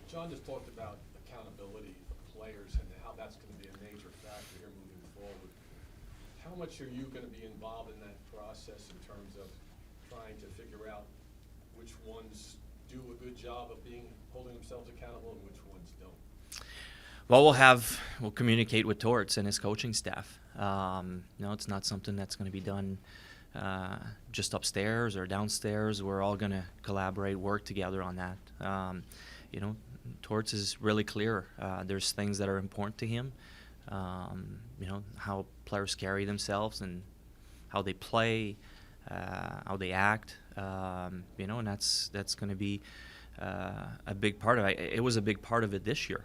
John just talked about accountability of players and how that's going to be a major factor here moving forward. How much are you going to be involved in that process in terms of trying to figure out which ones do a good job of holding themselves accountable and which ones don't? Well, we'll communicate with Torts and his coaching staff. It's not something that's going to be done just upstairs or downstairs. We're all going to collaborate, work together on that. Torts is really clear. There's things that are important to him. How players carry themselves and how they play, how they act. And that's going to be a big part of it. It was a big part of it this year.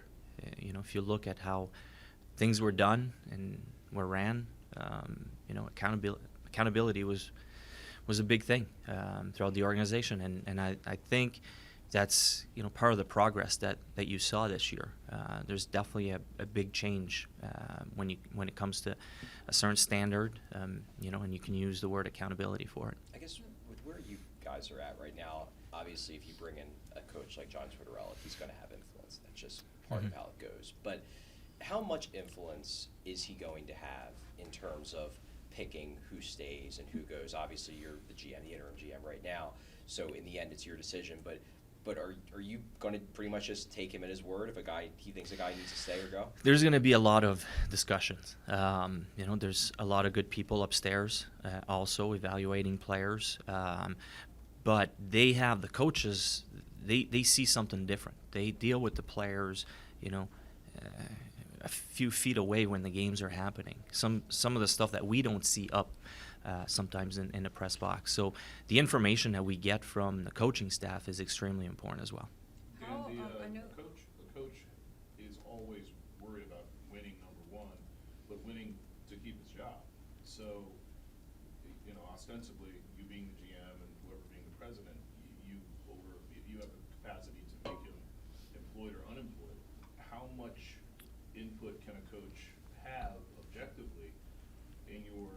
If you look at how things were done and were ran, accountability was a big thing throughout the organization, and I think that's part of the progress that you saw this year. There's definitely a big change when it comes to a certain standard, and you can use the word accountability for it. I guess with where you guys are at right now, obviously if you bring in a coach like John Tortorella, he's going to have influence. That's just part of how it goes. But how much influence is he going to have in terms of picking who stays and who goes? Obviously you're the GM, the interim GM right now, so in the end it's your decision. But are you going to pretty much just take him at his word if he thinks a guy needs to stay or go? There's going to be a lot of discussions. There's a lot of good people upstairs also evaluating players. But they have the coaches, they see something different. They deal with the players, a few feet away when the games are happening. Some of the stuff that we don't see up sometimes in the press box. So the information that we get from the coaching staff is extremely important as well. And the coach is always worried about winning, number one, but winning to keep his job. So, ostensibly, you being the GM and whoever being the president, you have the capacity to make him employed or unemployed. How much input can a coach have objectively in your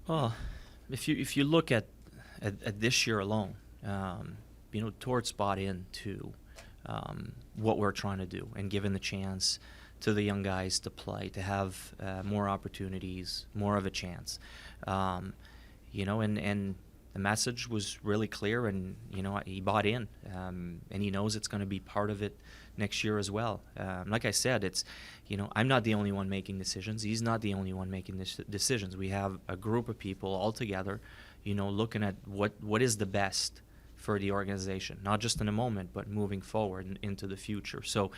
Well, if you look at this year alone, Torts bought into what we're trying to do and given the chance to the young guys to play, to have more opportunities, more of a chance. And the message was really clear, and he bought in, and he knows it's going to be part of it next year as well. Like I said, it's I'm not the only one making decisions. He's not the only one making decisions. We have a group of people all together, looking at what is the best for the organization, not just in the moment, but moving forward and into the future. So,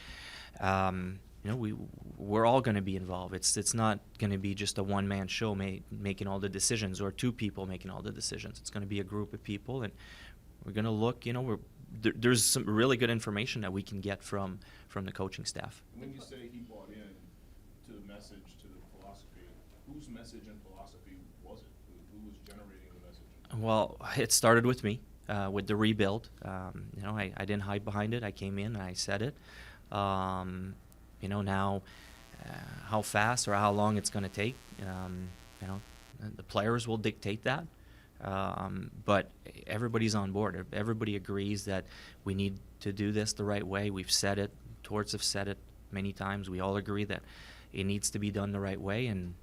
we're all going to be involved. It's not going to be just a one-man show making all the decisions, or two people making all the decisions. It's going to be a group of people, and we're going to look. There's some really good information that we can get from the coaching staff. When you say he bought in to the message, to the philosophy, whose message and philosophy was it? Who was generating the message? Well, it started with me, with the rebuild. I didn't hide behind it. I came in and I said it. Now how fast or how long it's going to take, the players will dictate that. But everybody's on board. Everybody agrees that we need to do this the right way. We've said it. Torts have said it many times. We all agree that it needs to be done the right way, and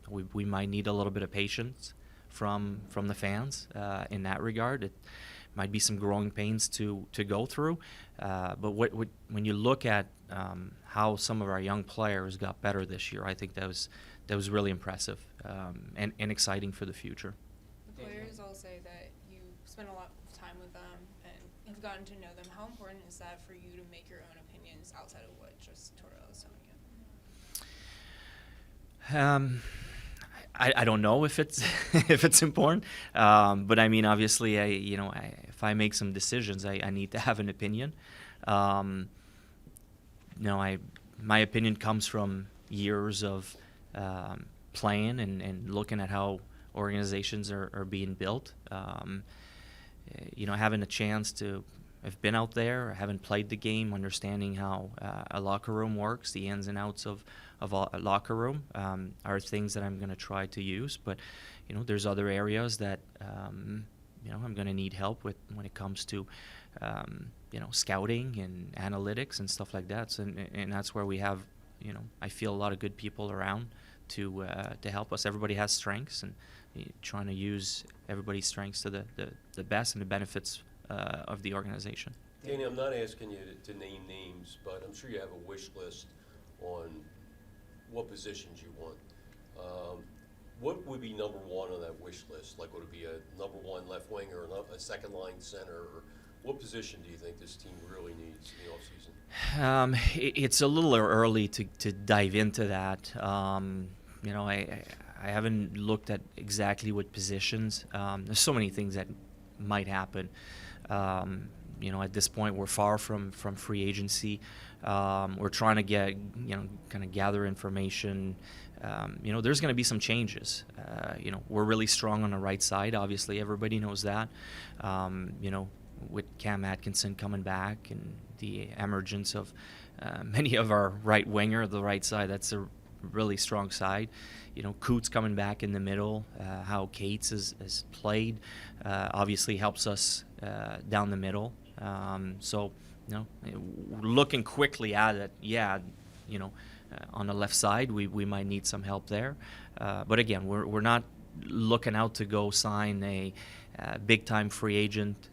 we might need a little bit of patience from the fans in that regard. It might be some growing pains to go through, but when you look at how some of our young players got better this year, I think that was really impressive and exciting for the future. The players all say that you spend a lot of time with them and have gotten to know them. How important is that for you to make your own opinions outside of what just Tortorella is telling you? I don't know if it's if it's important, but I mean, obviously, if I make some decisions, I need to have an opinion. My opinion comes from years of playing and looking at how organizations are being built. Having a chance to have been out there, haven't played the game, understanding how a locker room works, the ins and outs of a locker room are things that I'm going to try to use. But there's other areas that I'm going to need help with when it comes to scouting and analytics and stuff like that. So, and that's where we have, I feel a lot of good people around to help us. Everybody has strengths, and trying to use everybody's strengths to the best and the benefits of the organization. Danny, I'm not asking you to name names, but I'm sure you have a wish list on what positions you want. What would be number one on that wish list? Like, would it be a number one left winger or a second line center? Or what position do you think this team really needs in the offseason? It's a little early to dive into that. I haven't looked at exactly what positions. There's so many things that might happen. At this point, we're far from free agency. We're trying to get, kind of gather information. There's going to be some changes. We're really strong on the right side. Obviously, everybody knows that. With Cam Atkinson coming back and the emergence of many of our right winger, the right side, that's a really strong side. Coots coming back in the middle, how Cates has played, obviously helps us down the middle. Looking quickly at it, on the left side, we might need some help there. But again, we're not looking out to go sign a big-time free agent,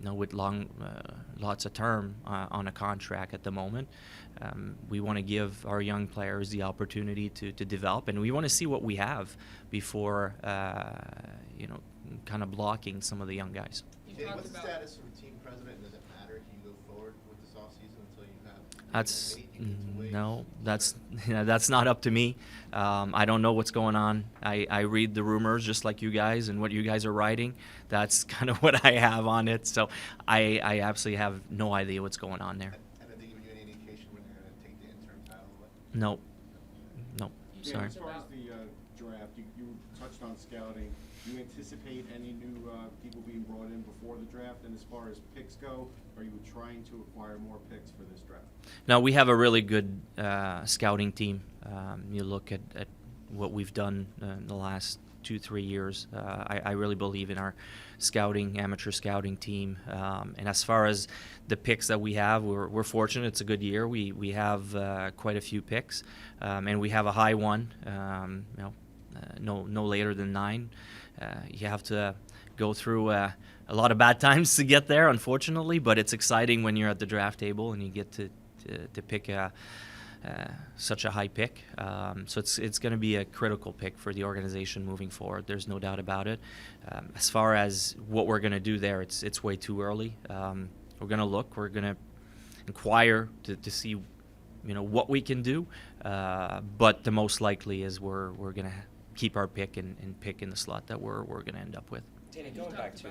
with lots of term on a contract at the moment. We want to give our young players the opportunity to develop, and we want to see what we have before, kind of blocking some of the young guys. Danny, what's the status of the team president, and does it matter if you go forward with this offseason until you have? That's not up to me. I don't know what's going on. I read the rumors just like you guys, and what you guys are writing, that's kind of what I have on it. So I absolutely have no idea what's going on there. And have they given you any indication when they're going to take the interim title away? No. Yeah, Sorry. as far as the draft, you touched on scouting. Do you anticipate any new people being brought in before the draft? And as far as picks go, are you trying to acquire more picks for this draft? No, we have a really good scouting team. You look at what we've done in the last 2-3 years. I really believe in our amateur scouting team. And as far as the picks that we have, we're fortunate. It's a good year. We have quite a few picks, and we have a high one. No later than 9. You have to go through a lot of bad times to get there, unfortunately. But it's exciting when you're at the draft table and you get to pick such a high pick. So it's going to be a critical pick for the organization moving forward. There's no doubt about it. As far as what we're going to do there, it's way too early. We're going to look. We're going to inquire to see, what we can do. But the most likely is we're going to keep our pick and pick in the slot that we're going to end up with. Danny, going back to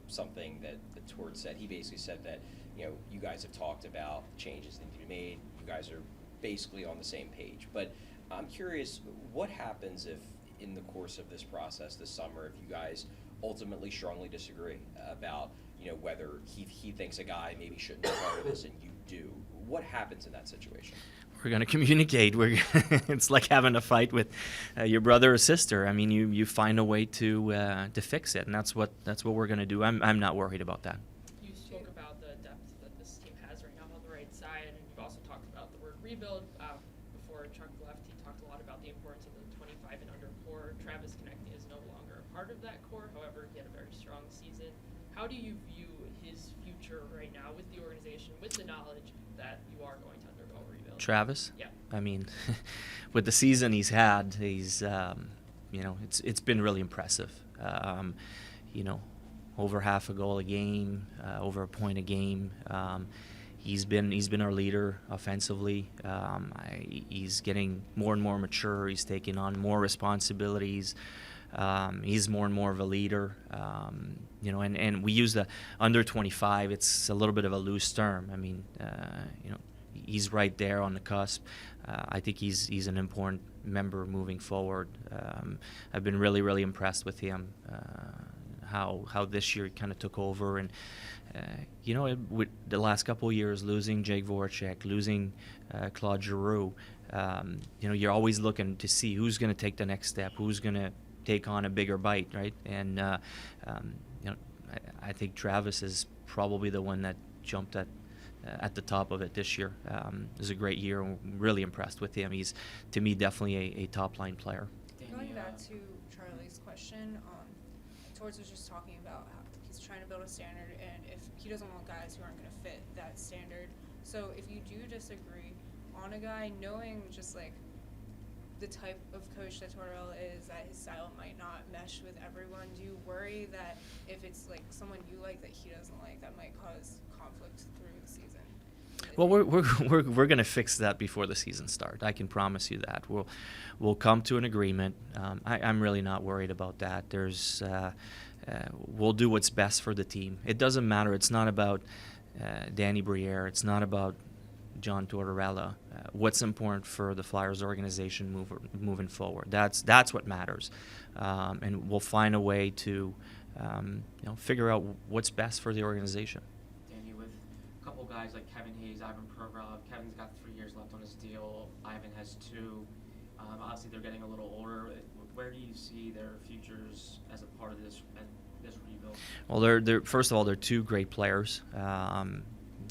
something that Tord said, he basically said that you guys have talked about changes that need to be made. You guys are basically on the same page. But I'm curious, what happens if, in the course of this process this summer, if you guys ultimately strongly disagree about whether he thinks a guy maybe shouldn't be part of this and you do? What happens in that situation? We're going to communicate. It's like having a fight with your brother or sister. I mean, you find a way to fix it, and that's what we're going to do. I'm not worried about that. You spoke about the depth that this team has right now on the right side, and you've also talked about the word rebuild. Before Chuck left, he talked a lot about the importance of the 25 and under core. Travis Konechny is no longer a part of that core. However, he had a very strong season. How do you view his future right now with the organization, with the knowledge that you are going to undergo a rebuild? Travis? Yeah. I mean, with the season he's had, he's it's been really impressive. Over half a goal a game, over a point a game. He's been our leader offensively. He's getting more and more mature. He's taking on more responsibilities. He's more and more of a leader. And we use the under 25. It's a little bit of a loose term. I mean, he's right there on the cusp. I think he's an important member moving forward. I've been really, really impressed with him. How this year kind of took over, and with the last couple of years, losing Jake Voracek, losing Claude Giroux, you're always looking to see who's going to take the next step, who's going to take on a bigger bite, right? And I think Travis has probably the one that jumped at the top of it this year. It was a great year. I'm really impressed with him. He's, to me, definitely a top-line player. Going back to Charlie's question, Torts was just talking about how he's trying to build a standard, and if he doesn't want guys who aren't going to fit that standard. So if you do disagree on a guy, knowing just like the type of coach that Tortorella is, that his style might not mesh with everyone, do you worry that if it's like someone you like that he doesn't like, that might cause conflict through the season? Well, we're going to fix that before the season starts. I can promise you that. We'll come to an agreement. I'm really not worried about that. We'll do what's best for the team. It doesn't matter. It's not about Danny Briere. It's not about John Tortorella. What's important for the Flyers organization moving forward? That's what matters, and we'll find a way to figure out what's best for the organization. Danny, with a couple guys like Kevin Hayes, Ivan Provorov, Kevin's got 3 years left on his deal. Ivan has 2. Obviously, they're getting a little older. Where do you see their futures as a part of this rebuild? Well, they're first of all, they're 2 great players,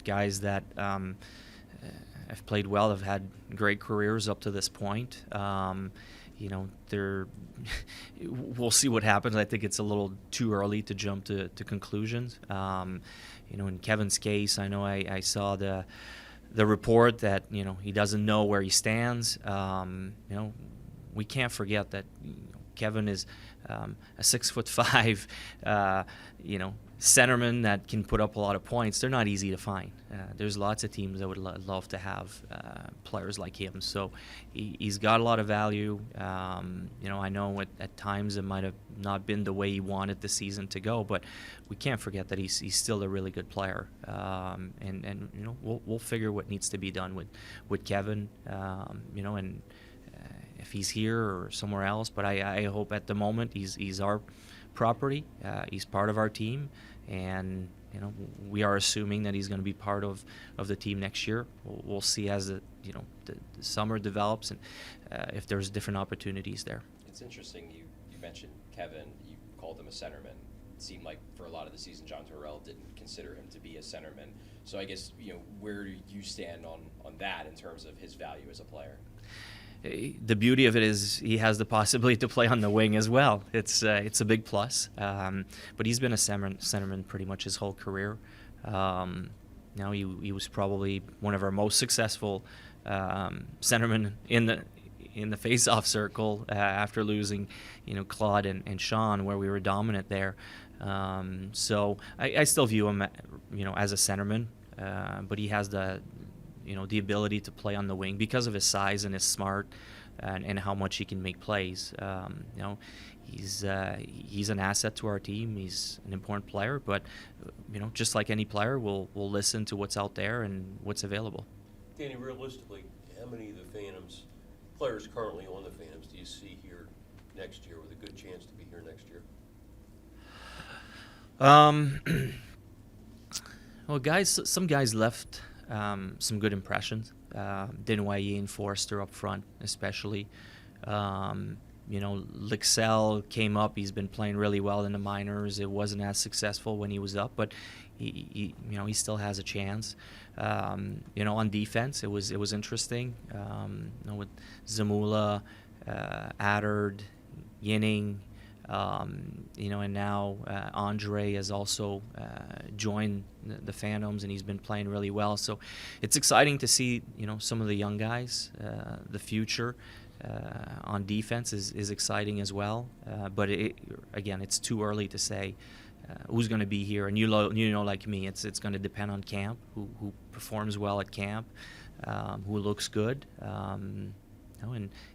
guys that have played well, have had great careers up to this point. We'll see what happens. I think it's a little too early to jump to conclusions. In Kevin's case, I know I saw the report that he doesn't know where he stands. We can't forget that Kevin is a 6'5", centerman that can put up a lot of points. They're not easy to find. There's lots of teams that would love to have players like him. So he's got a lot of value. I know at times it might have not been the way he wanted the season to go, but we can't forget that he's still a really good player. We'll figure what needs to be done with Kevin. And if he's here or somewhere else, but I hope at the moment he's our property. He's part of our team, and we are assuming that he's going to be part of the team next year. We'll see as the summer develops and if there's different opportunities there. It's interesting. You mentioned Kevin. You called him a centerman. It seemed like for a lot of the season, John Tortorella didn't consider him to be a centerman. So I guess where do you stand on that in terms of his value as a player? The beauty of it is he has the possibility to play on the wing as well. It's a big plus. But he's been a centerman pretty much his whole career. He was probably one of our most successful centermen in the face-off circle after losing, Claude and Sean, where we were dominant there. So I still view him, as a centerman, but he has the ability to play on the wing because of his size and his smart and how much he can make plays. He's an asset to our team. He's an important player, but just like any player, we'll listen to what's out there and what's available. Danny, realistically, how many of the Phantoms, players currently on the Phantoms, do you see here next year with a good chance to be here next year? Well, some guys left some good impressions. Denway and Forster up front, especially. Lixell came up. He's been playing really well in the minors. It wasn't as successful when he was up, but he still has a chance. On defense, it was interesting. With Zamula, Adard, Yinning. And now Andre has also joined the Phantoms, and he's been playing really well. So it's exciting to see, some of the young guys. The future on defense is exciting as well. But it's too early to say who's going to be here. And like me, it's going to depend on camp, who performs well at camp, who looks good. And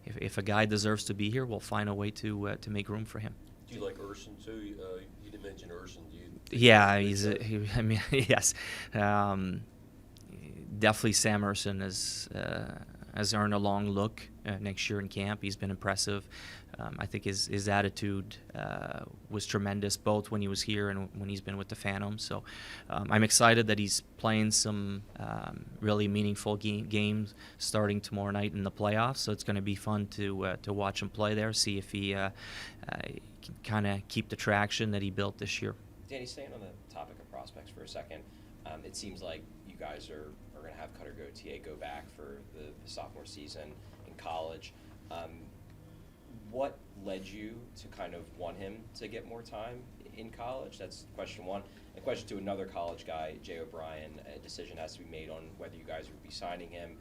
if a guy deserves to be here, we'll find a way to make room for him. Do you like Urson too? You didn't mention Urson. Do you? Yeah, yes. Definitely Sam Urson has earned a long look next year in camp. He's been impressive. I think his attitude was tremendous, both when he was here and when he's been with the Phantoms. So I'm excited that he's playing some really meaningful games starting tomorrow night in the playoffs. So it's going to be fun to watch him play there, see if he can kind of keep the traction that he built this year. Danny, staying on the topic of prospects for a second. It seems like you guys are going to have Cutter Gauthier go back for the sophomore season in college. What led you to kind of want him to get more time in college? That's question one. And question two, another college guy, Jay O'Brien, a decision has to be made on whether you guys would be signing him.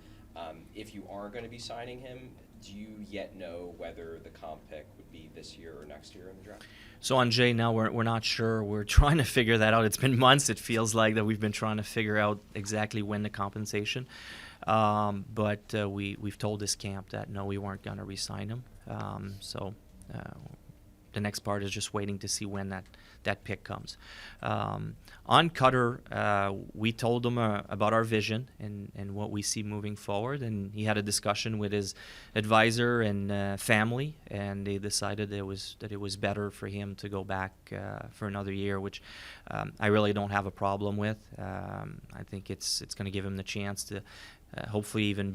If you aren't going to be signing him, do you yet know whether the comp pick would be this year or next year in the draft? So on Jay, now we're not sure. We're trying to figure that out. It's been months. It feels like that we've been trying to figure out exactly when the compensation. But we've told this camp that no, we weren't going to re-sign him. So the next part is just waiting to see when that pick comes. On Cutter, we told him about our vision and what we see moving forward, and he had a discussion with his advisor and family, and they decided that it was better for him to go back for another year, which I really don't have a problem with. I think it's going to give him the chance to hopefully even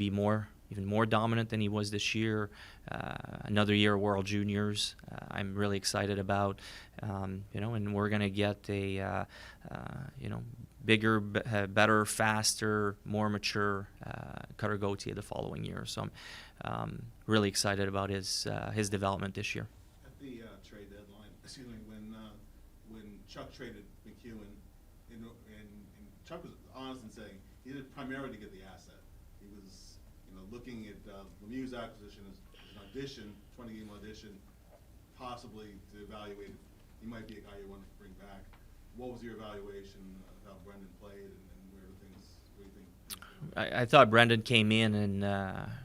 more dominant than he was this year. Another year of World Juniors, I'm really excited about, and we're going to get a, bigger, better, faster, more mature Cutter Gauthier the following year. So I'm really excited about his development this year. At the trade deadline, excuse me, when Chuck traded McEwen, and Chuck was honest in saying he did it primarily to get the asset. He was, looking at Lemieux's acquisition as an audition, 20-game audition, possibly to evaluate if he might be a guy you want to bring back. What was your evaluation of how Brendan played, and where do you think? I thought Brendan came in and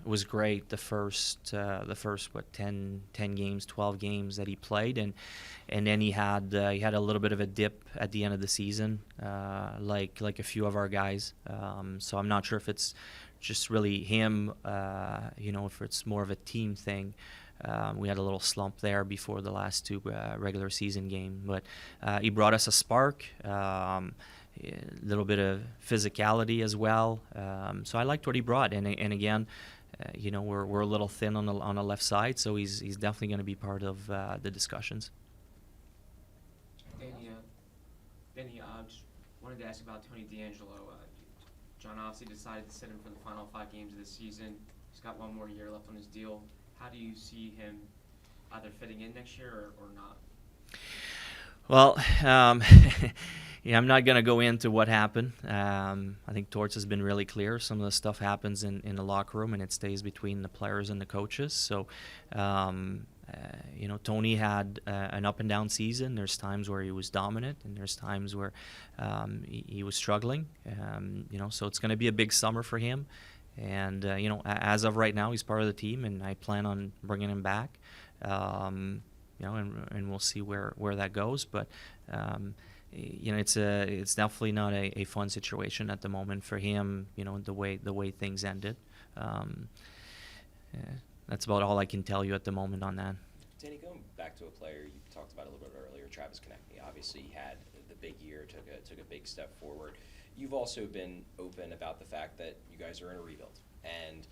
was great the first 10 games, 12 games that he played, and then he had a little bit of a dip at the end of the season, like a few of our guys. So I'm not sure if it's just really him, if it's more of a team thing. We had a little slump there before the last two regular season games, but he brought us a spark, a little bit of physicality as well. So I liked what he brought, and again, we're a little thin on the left side, so he's definitely going to be part of the discussions. Danny, just wanted to ask about Tony D'Angelo. John obviously decided to sit him for the final 5 games of the season. He's got 1 more year left on his deal. How do you see him either fitting in next year or not? Well, I'm not going to go into what happened. I think Torts has been really clear. Some of the stuff happens in the locker room, and it stays between the players and the coaches. So, Tony had an up and down season. There's times where he was dominant, and there's times where he was struggling. So it's going to be a big summer for him. And as of right now, he's part of the team, and I plan on bringing him back. And we'll see where that goes. But it's definitely not a fun situation at the moment for him. The way things ended. That's about all I can tell you at the moment on that. Danny, going back to a player you talked about a little bit earlier, Travis Konechny. Obviously, he had the big year, took a big step forward. You've also been open about the fact that you guys are in a rebuild, and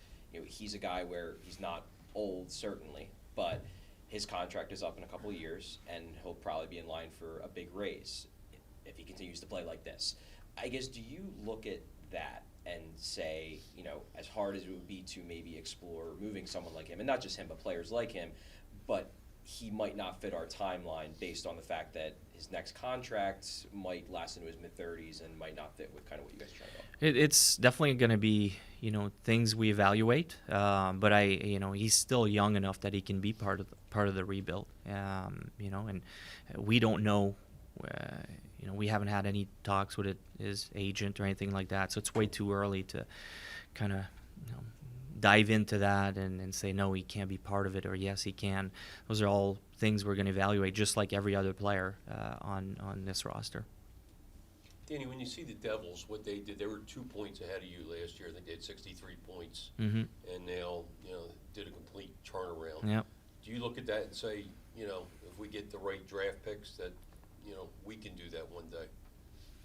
he's a guy where he's not old, certainly, but his contract is up in a couple of years, and he'll probably be in line for a big raise if he continues to play like this. I guess, do you look at that and say, as hard as it would be to maybe explore moving someone like him, and not just him, but players like him, but he might not fit our timeline based on the fact that his next contract might last into his mid-30s and might not fit with kind of what you guys are trying to do? It's definitely going to be, things we evaluate. But he's still young enough that he can be part of the rebuild. And we don't know. We haven't had any talks with his agent or anything like that, so it's way too early to kind of dive into that and say no, he can't be part of it, or yes, he can. Those are all things we're going to evaluate, just like every other player on this roster. Danny, when you see the Devils, what they did, they were 2 points ahead of you last year. I think they had 63 points, Mm-hmm. and now did a complete turnaround. Yep. Do you look at that and say, if we get the right draft picks, that we can do that one day?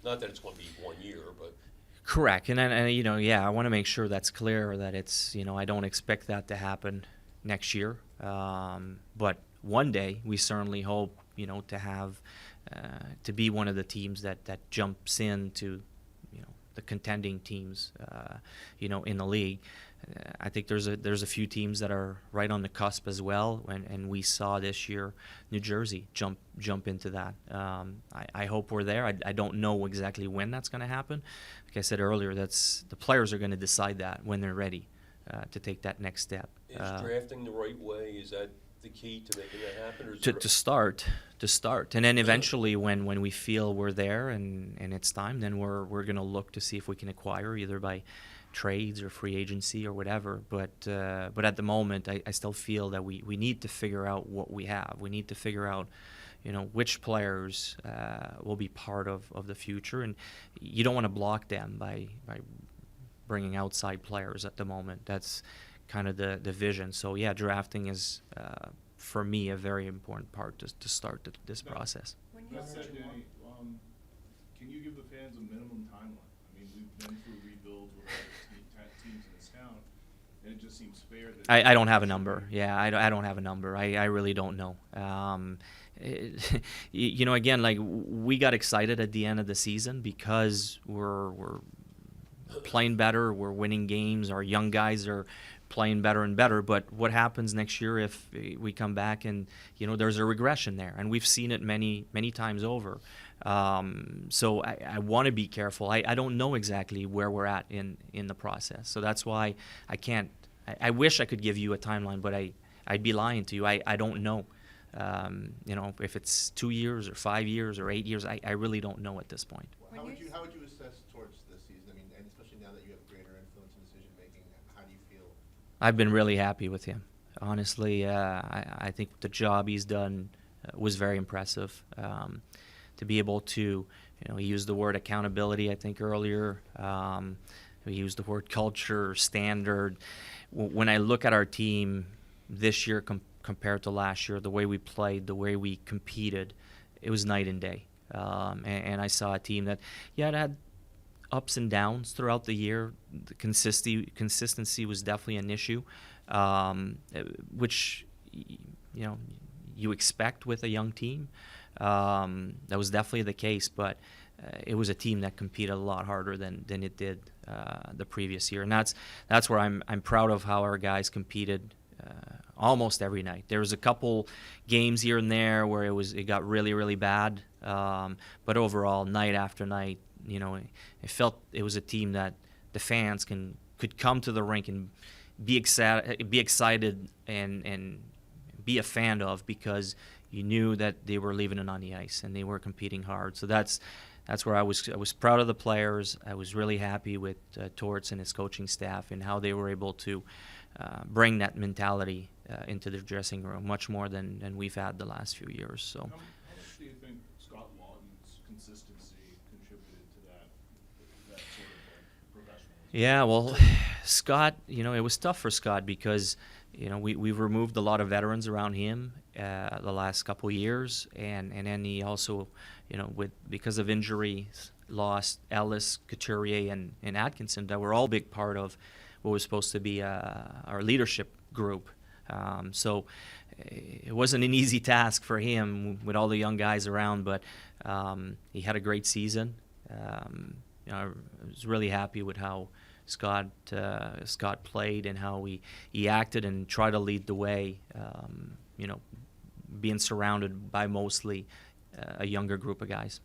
Not that it's going to be 1 year, but. Correct, and I want to make sure that's clear that it's I don't expect that to happen next year, but one day we certainly hope to have to be one of the teams that jumps into, the contending teams, in the league. I think there's a few teams that are right on the cusp as well, and we saw this year New Jersey jump into that. I hope we're there. I don't know exactly when that's going to happen. Like I said earlier, the players are going to decide that when they're ready to take that next step. Is drafting the right way, is that the key to making that happen? Or is To start, and then eventually when we feel we're there and it's time, then we're going to look to see if we can acquire either by trades or free agency or whatever. But at the moment, I still feel that we need to figure out what we have. We need to figure out, which players will be part of the future, and you don't want to block them by bringing outside players at the moment. That's kind of the vision. So yeah, drafting is for me a very important part to start this process. That said, Danny, can you give the fans a minimum timeline? I mean, we've been through rebuilds with other teams in this town, and it just seems fair that... I don't have a number. Yeah, I don't have a number. I really don't know. Again, like, we got excited at the end of the season because we're playing better, we're winning games, our young guys are playing better and better. But what happens next year if we come back and there's a regression there, and we've seen it many times over. So I want to be careful. I don't know exactly where we're at in the process, so that's why I can't. I wish I could give you a timeline, but I'd be lying to you. I don't know. If it's 2 years or 5 years or 8 years, I really don't know at this point. How would you assess towards this season? I mean, and especially now that you have greater influence in decision making, how do you feel? I've been really happy with him. Honestly, I think the job he's done was very impressive. To be able to, he used the word accountability, I think, earlier. He used the word culture, standard. When I look at our team this year compared to last year, the way we played, the way we competed, it was night and day. And I saw a team that, it had ups and downs throughout the year. The consistency was definitely an issue, which you expect with a young team. That was definitely the case, but it was a team that competed a lot harder than it did the previous year, and that's where I'm proud of how our guys competed almost every night. There was a couple games here and there where it got really bad, but overall, night after night, it felt it was a team that the fans could come to the rink and be excited and be a fan of, because you knew that they were leaving it on the ice and they were competing hard. So that's where I was proud of the players. I was really happy with Torts and his coaching staff and how they were able to bring that mentality into their dressing room, much more than we've had the last few years. So. How much do you think Scott Lawton's consistency contributed to that sort of professionalism? Yeah, well, Scott, it was tough for Scott because we've removed a lot of veterans around him the last couple of years, and then he also, because of injuries, lost Ellis, Couturier, and Atkinson, that were all a big part of what was supposed to be our leadership group. So it wasn't an easy task for him with all the young guys around, but he had a great season. I was really happy with how Scott played and how he acted and tried to lead the way, being surrounded by mostly a younger group of guys.